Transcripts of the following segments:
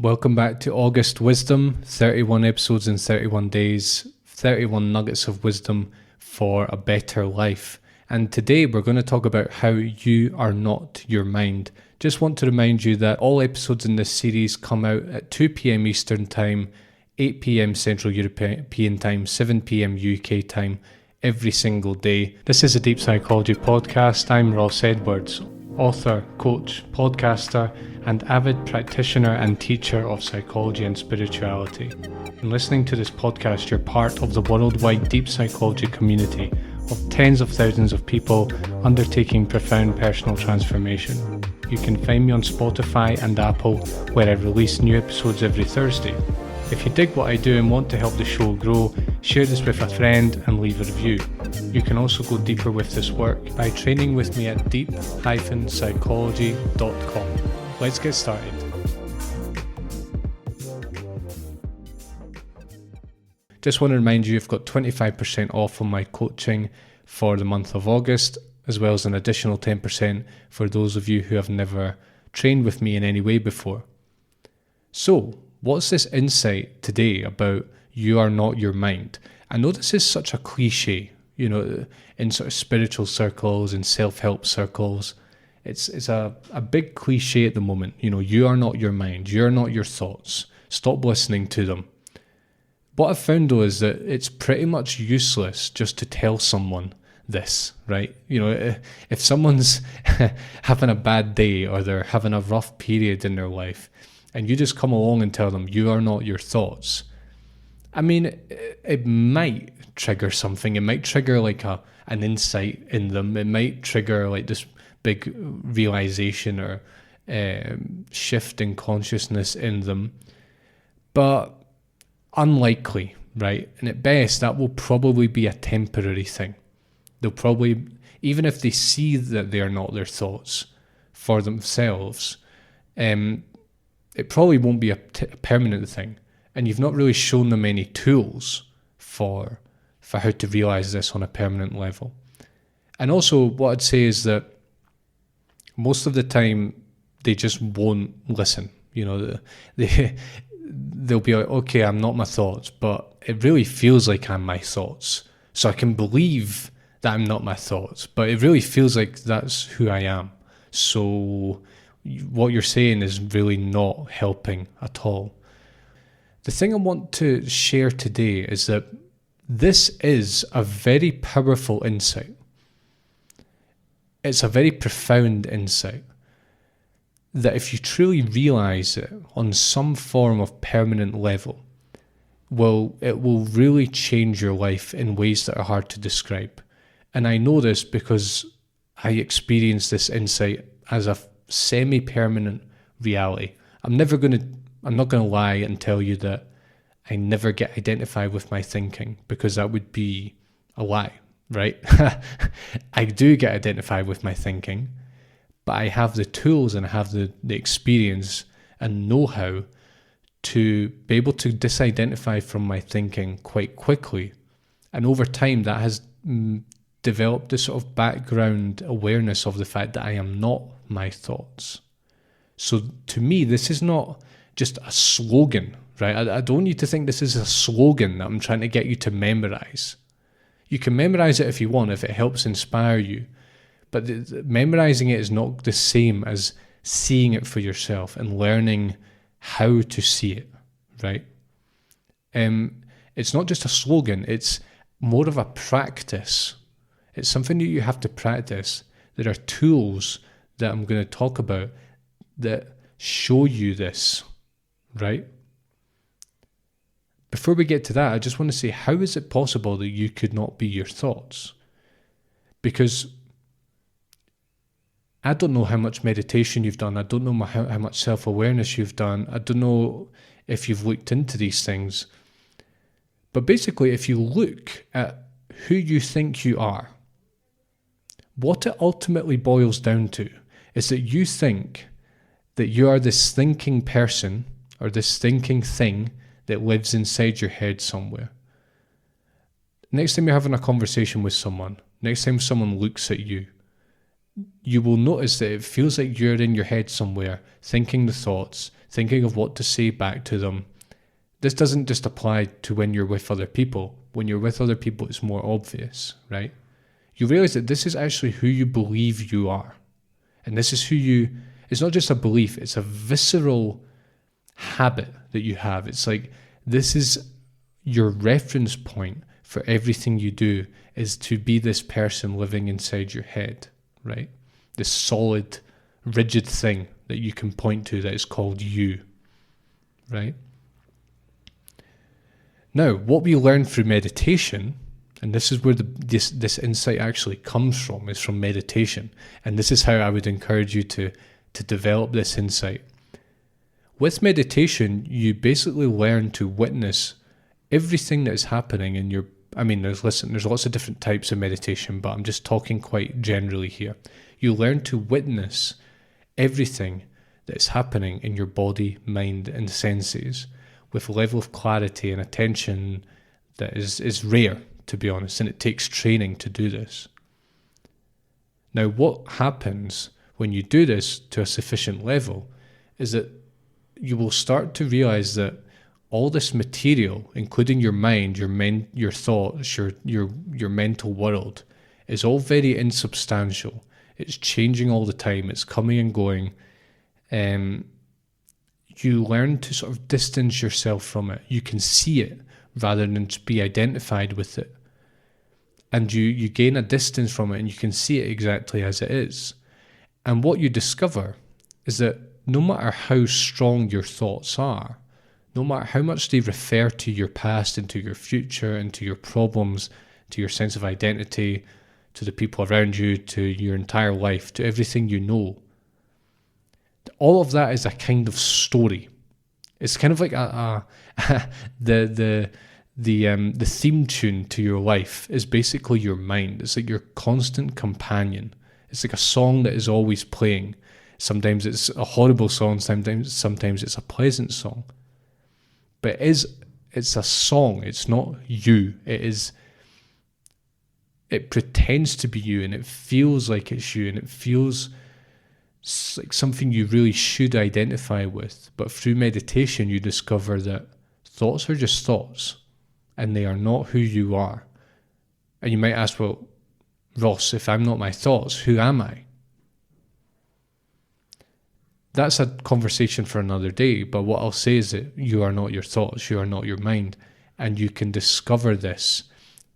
Welcome back to August Wisdom, 31 episodes in 31 days, 31 nuggets of wisdom for a better life. And today we're going to talk about how you are not your mind. Just want to remind you that all episodes in this series come out at 2 p.m. Eastern Time, 8 p.m. Central European Time, 7 p.m. UK Time, every single day. This is a Deep Psychology podcast. I'm Ross Edwards, author, coach, podcaster, and avid practitioner and teacher of psychology and spirituality. In listening to this podcast, you're part of the worldwide deep psychology community of tens of thousands of people undertaking profound personal transformation. You can find me on Spotify and Apple, where I release new episodes every Thursday. If you dig what I do and want to help the show grow, share this with a friend and leave a review. You can also go deeper with this work by training with me at deep-psychology.com. Let's get started. Just want to remind you, you've got 25% off on my coaching for the month of August, as well as an additional 10% for those of you who have never trained with me in any way before. So, what's this insight today about you are not your mind? I know this is such a cliche, in sort of spiritual circles and self-help circles. It's a big cliche at the moment. You are not your mind. You're not your thoughts. Stop listening to them. What I've found though is that it's pretty much useless just to tell someone this, right? If someone's having a bad day or they're having a rough period in their life, and you just come along and tell them you are not your thoughts, I mean, it might trigger something. It might trigger like an insight in them. It might trigger like this big realization or shift in consciousness in them. But unlikely, right? And at best, that will probably be a temporary thing. They'll probably, even if they see that they are not their thoughts for themselves, it probably won't be a permanent thing. And you've not really shown them any tools for how to realize this on a permanent level. And also what I'd say is that most of the time they just won't listen. They'll be like, okay, I'm not my thoughts, but it really feels like I'm my thoughts. So I can believe that I'm not my thoughts, but it really feels like that's who I am. So what you're saying is really not helping at all. The thing I want to share today is that this is a very powerful insight. It's a very profound insight that if you truly realize it on some form of permanent level, it will really change your life in ways that are hard to describe. And I know this because I experienced this insight as a semi-permanent reality. I'm not going to lie and tell you that I never get identified with my thinking, because that would be a lie, right? I do get identified with my thinking, but I have the tools and I have the experience and know-how to be able to disidentify from my thinking quite quickly. And over time, that has developed this sort of background awareness of the fact that I am not my thoughts. So to me, this is not just a slogan, right? I don't need to think this is a slogan that I'm trying to get you to memorize. You can memorize it if you want, if it helps inspire you. But memorizing it is not the same as seeing it for yourself and learning how to see it, right? It's not just a slogan, it's more of a practice. It's something that you have to practice. There are tools that I'm going to talk about that show you this, right? Before we get to that, I just want to say, how is it possible that you could not be your thoughts? Because I don't know how much meditation you've done. I don't know how much self-awareness you've done. I don't know if you've looked into these things. But basically, if you look at who you think you are, what it ultimately boils down to is that you think that you are this thinking person or this thinking thing that lives inside your head somewhere. Next time you're having a conversation with someone, next time someone looks at you, you will notice that it feels like you're in your head somewhere, thinking the thoughts, thinking of what to say back to them. This doesn't just apply to when you're with other people. When you're with other people, it's more obvious, right? You realize that this is actually who you believe you are. And this is it's not just a belief, it's a visceral habit that you have. It's like, this is your reference point for everything you do, is to be this person living inside your head, right? This solid, rigid thing that you can point to that is called you, right? Now, what we learn through meditation, and this is where this insight actually comes from, is from meditation. And this is how I would encourage you to develop this insight. With meditation, you basically learn to witness everything that is happening in your... there's lots of different types of meditation, but I'm just talking quite generally here. You learn to witness everything that is happening in your body, mind, and senses with a level of clarity and attention that is rare, to be honest, and it takes training to do this. Now, what happens when you do this to a sufficient level is that you will start to realize that all this material, including your mind, your thoughts, your mental world, is all very insubstantial. It's changing all the time. It's coming and going. You learn to sort of distance yourself from it. You can see it rather than to be identified with it. And you gain a distance from it, and you can see it exactly as it is. And what you discover is that no matter how strong your thoughts are, no matter how much they refer to your past and to your future and to your problems, to your sense of identity, to the people around you, to your entire life, to everything you know, all of that is a kind of story. It's kind of like the theme tune to your life is basically your mind. It's like your constant companion. It's like a song that is always playing. Sometimes it's a horrible song, sometimes it's a pleasant song. But it's a song, it's not you. It pretends to be you, and it feels like it's you, and it feels like something you really should identify with. But through meditation, you discover that thoughts are just thoughts, and they are not who you are. And you might ask, well, Ross, if I'm not my thoughts, who am I? That's a conversation for another day, but what I'll say is that you are not your thoughts, you are not your mind, and you can discover this.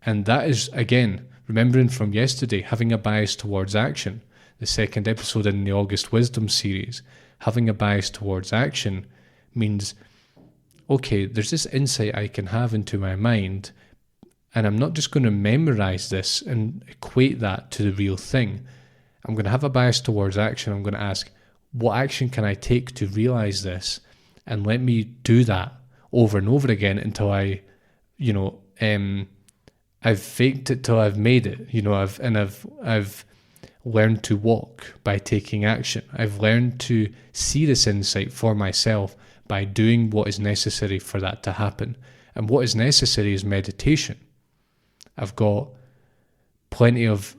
And that is, again, remembering from yesterday, having a bias towards action, the second episode in the August Wisdom series. Having a bias towards action means, okay, there's this insight I can have into my mind, and I'm not just going to memorize this and equate that to the real thing. I'm going to have a bias towards action. I'm going to ask, what action can I take to realize this? And let me do that over and over again until I've faked it till I've made it. I've learned to walk by taking action. I've learned to see this insight for myself by doing what is necessary for that to happen. And what is necessary is meditation. I've got plenty of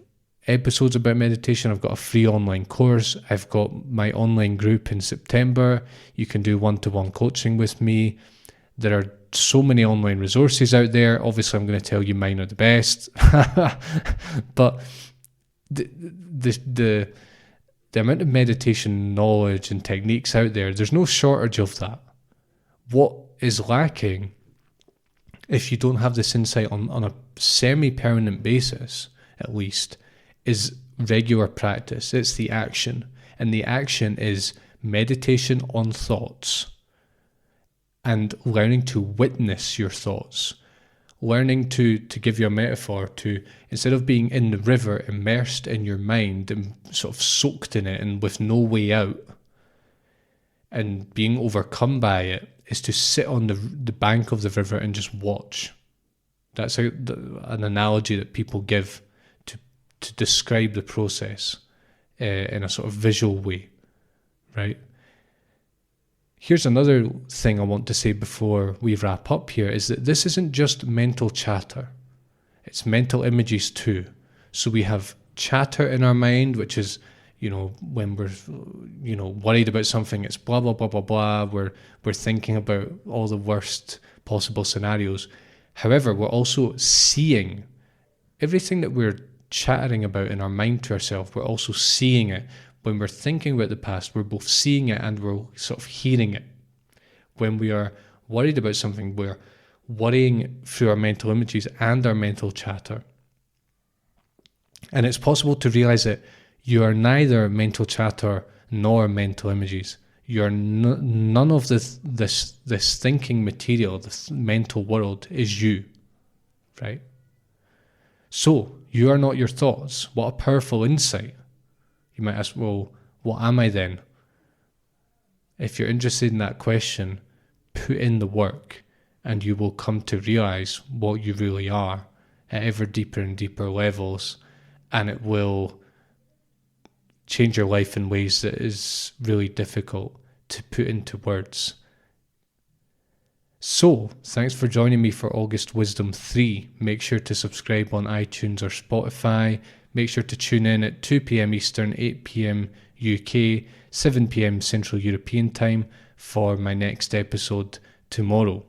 episodes about meditation. I've got a free online course. I've got my online group in September. You can do one-to-one coaching with me. There are so many online resources out there. Obviously, I'm going to tell you mine are the best. But the amount of meditation knowledge and techniques out there, there's no shortage of that. What is lacking, if you don't have this insight on a semi-permanent basis, at least, is regular practice. It's the action. And the action is meditation on thoughts and learning to witness your thoughts. Learning to give you a metaphor, to instead of being in the river, immersed in your mind and sort of soaked in it and with no way out and being overcome by it, is to sit on the bank of the river and just watch. That's an analogy that people give to describe the process in a sort of visual way, right? Here's another thing I want to say before we wrap up here, is that this isn't just mental chatter. It's mental images too. So we have chatter in our mind, which is, when we're, worried about something, it's blah, blah, blah, blah, blah. We're thinking about all the worst possible scenarios. However, we're also seeing everything that we're chattering about in our mind to ourselves. We're also seeing it. When we're thinking about the past, we're both seeing it and we're sort of hearing it. When we are worried about something, we're worrying through our mental images and our mental chatter. And it's possible to realize that you are neither mental chatter nor mental images. You are none of this thinking material, this mental world is you, right? So you are not your thoughts. What a powerful insight. You might ask, well, what am I then? If you're interested in that question, put in the work and you will come to realize what you really are at ever deeper and deeper levels, and it will change your life in ways that is really difficult to put into words. So, thanks for joining me for August Wisdom 3. Make sure to subscribe on iTunes or Spotify. Make sure to tune in at 2 p.m. Eastern, 8 p.m. UK, 7 p.m. Central European Time for my next episode tomorrow.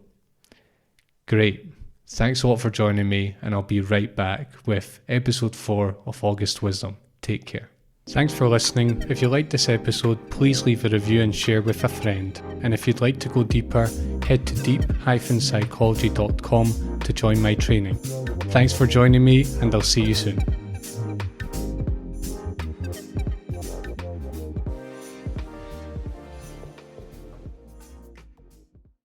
Great. Thanks a lot for joining me, and I'll be right back with episode 4 of August Wisdom. Take care. Thanks for listening. If you liked this episode, please leave a review and share with a friend. And if you'd like to go deeper, head to deep-psychology.com to join my training. Thanks for joining me, and I'll see you soon.